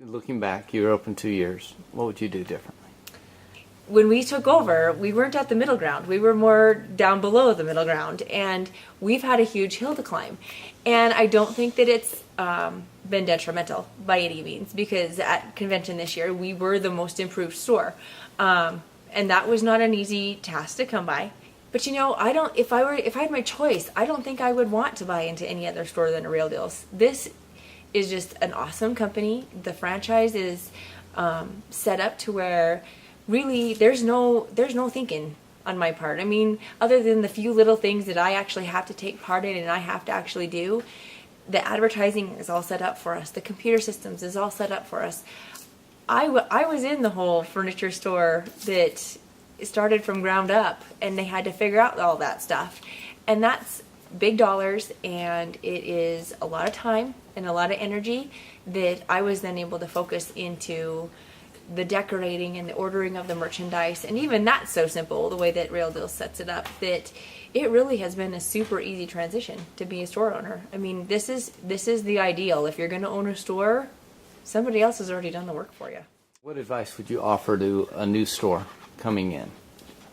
Looking back, you were open 2 years. What would you do differently? When we took over, we weren't at the middle ground. We were more down below the middle ground, and we've had a huge hill to climb. And I don't think that it's been detrimental by any means, because at convention this year, we were the most improved store. And that was not an easy task to come by. But you know, if I had my choice, I don't think I would want to buy into any other store than a Real Deals. This is just an awesome company. The franchise is set up to where really there's no thinking on my part. I mean, other than the few little things that I actually have to take part in and I have to actually do, the advertising is all set up for us. The computer systems is all set up for us. I was in the whole furniture store that started from ground up, and they had to figure out all that stuff. And that's big dollars, and it is a lot of time and a lot of energy that I was then able to focus into the decorating and the ordering of the merchandise. And even that's so simple, the way that Real Deals sets it up, that it really has been a super easy transition to be a store owner. I mean, this is the ideal. If you're going to own a store, somebody else has already done the work for you. What advice would you offer to a new store coming in?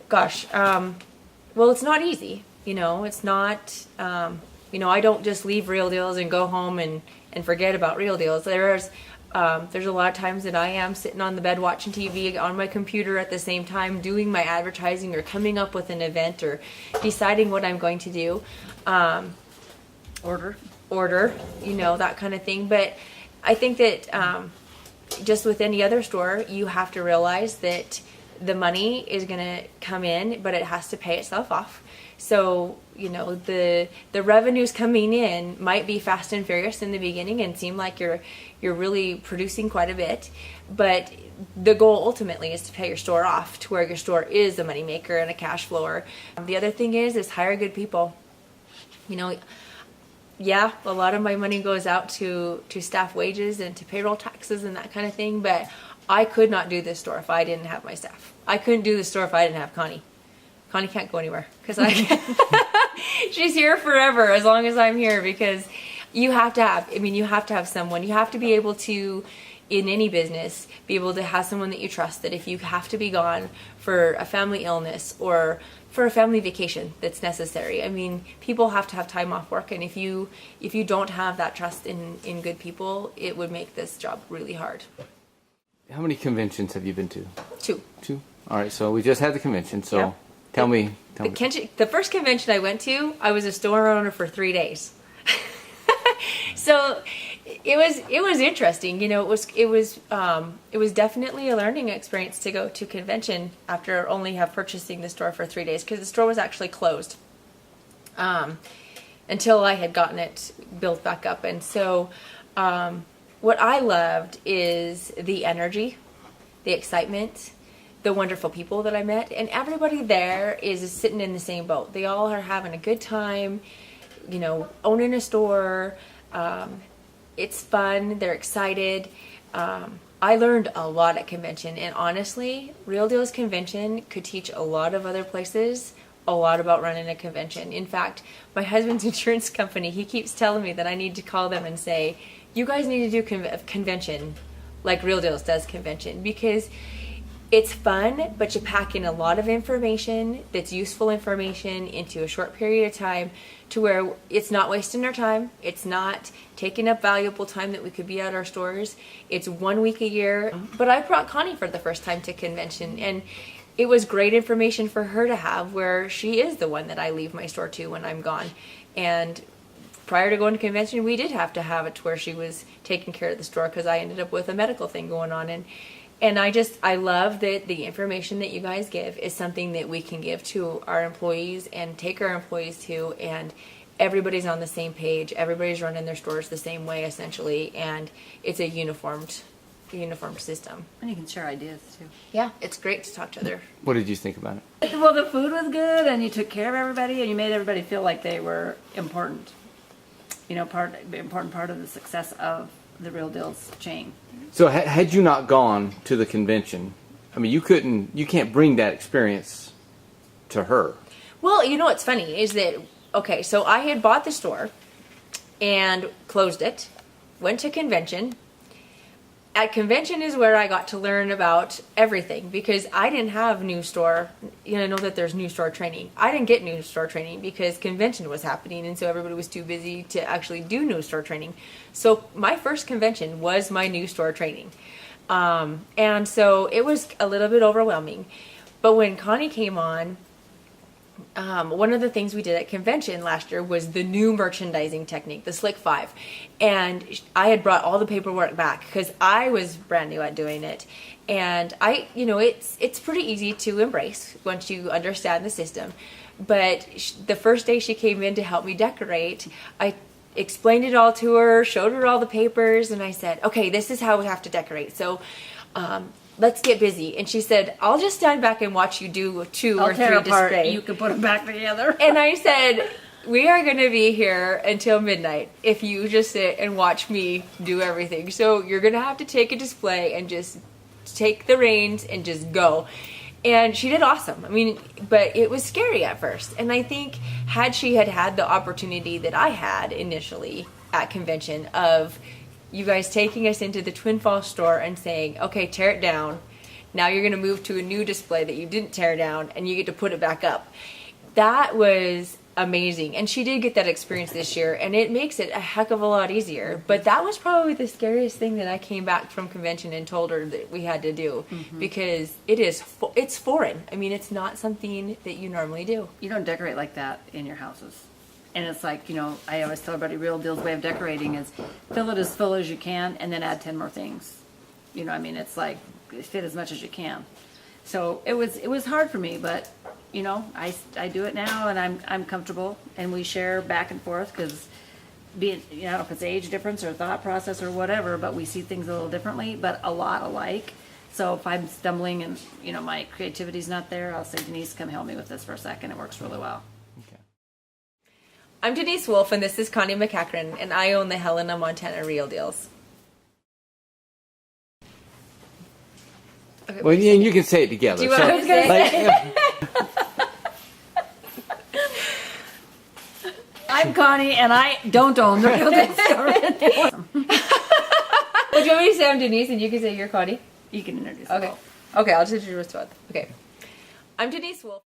Gosh, well, it's not easy. You know, it's not, I don't just leave Real Deals and go home and forget about Real Deals. There's a lot of times that I am sitting on the bed watching TV on my computer at the same time, doing my advertising or coming up with an event or deciding what I'm going to do. Order, that kind of thing. But I think that just with any other store, you have to realize that the money is going to come in, but it has to pay itself off. So, the revenues coming in might be fast and furious in the beginning and seem like you're really producing quite a bit, but the goal ultimately is to pay your store off to where your store is a moneymaker and a cash flower. The other thing is hire good people. Yeah, a lot of my money goes out to staff wages and to payroll taxes and that kind of thing, but I could not do this store if I didn't have my staff. I couldn't do this store if I didn't have Connie. Connie can't go anywhere because she's here forever as long as I'm here, because you have to have someone. You have to be able to, in any business, be able to have someone that you trust, that if you have to be gone for a family illness or for a family vacation that's necessary. I mean, people have to have time off work, and if you don't have that trust in good people, it would make this job really hard. How many conventions have you been to? Two. All right, so we just had the convention, so yeah. Tell me. The first convention I went to, I was a store owner for 3 days. So it was interesting. It was definitely a learning experience to go to convention after only purchasing the store for 3 days, because the store was actually closed until I had gotten it built back up. And so what I loved is the energy, the excitement, the wonderful people that I met, and everybody there is sitting in the same boat. They all are having a good time, owning a store. It's fun. They're excited. I learned a lot at convention, and honestly, Real Deals Convention could teach a lot of other places a lot about running a convention. In fact, my husband's insurance company, he keeps telling me that I need to call them and say, you guys need to do convention like Real Deals does convention, because it's fun, but you pack in a lot of information that's useful information into a short period of time, to where it's not wasting our time. It's not taking up valuable time that we could be at our stores. It's 1 week a year. But I brought Connie for the first time to convention, and it was great information for her to have, where she is the one that I leave my store to when I'm gone. And prior to going to convention, we did have to have it to where she was taking care of the store, because I ended up with a medical thing going on. And I love that the information that you guys give is something that we can give to our employees and take our employees to, and everybody's on the same page. Everybody's running their stores the same way, essentially, and it's a uniformed system. And you can share ideas too. Yeah, it's great to talk to other. What did you think about it? Well, the food was good, and you took care of everybody, and you made everybody feel like they were important. Important part of the success of the Real Deals chain. So had you not gone to the convention, I mean, you can't bring that experience to her. Well, what's funny is that, okay, so I had bought the store and closed it, went to convention, at convention is where I got to learn about everything, because I didn't have new store. I know that there's new store training. I didn't get new store training because convention was happening, and so everybody was too busy to actually do new store training. So my first convention was my new store training. And so it was a little bit overwhelming. But when Connie came on, one of the things we did at convention last year was the new merchandising technique, the Slick 5. And I had brought all the paperwork back because I was brand new at doing it. And it's pretty easy to embrace once you understand the system. But the first day she came in to help me decorate, I explained it all to her, showed her all the papers, and I said, okay, this is how we have to decorate. So, let's get busy. And she said, I'll just stand back and watch you do 2 or 3 displays. You can put them back together. And I said, we are going to be here until midnight if you just sit and watch me do everything. So you're going to have to take a display and just take the reins and just go. And she did awesome. I mean, but it was scary at first. And I think had she had the opportunity that I had initially at convention of you guys taking us into the Twin Falls store and saying, okay, tear it down. Now you're going to move to a new display that you didn't tear down and you get to put it back up. That was amazing. And she did get that experience this year, and it makes it a heck of a lot easier. But that was probably the scariest thing that I came back from convention and told her that we had to do, because it's foreign. I mean, it's not something that you normally do. You don't decorate like that in your houses. And it's like, I always tell everybody, Real Deal's way of decorating is fill it as full as you can and then add 10 more things. It's like fit as much as you can. So it was hard for me, but I do it now, and I'm comfortable, and we share back and forth because being, I don't know if it's age difference or thought process or whatever, but we see things a little differently, but a lot alike. So if I'm stumbling and my creativity's not there, I'll say, Denise, come help me with this for a second. It works really well. Okay. I'm Denise Wolf, and this is Connie McCachran, and I own the Helena, Montana Real Deals. Okay, Well, you can say it together. Do you want to say I'm Connie, and I don't own the Real Deal store. Well, do you want me to say I'm Denise, and you can say you're Connie? You can introduce Okay. yourself. Okay, I'll just introduce both. Okay. I'm Denise Wolf.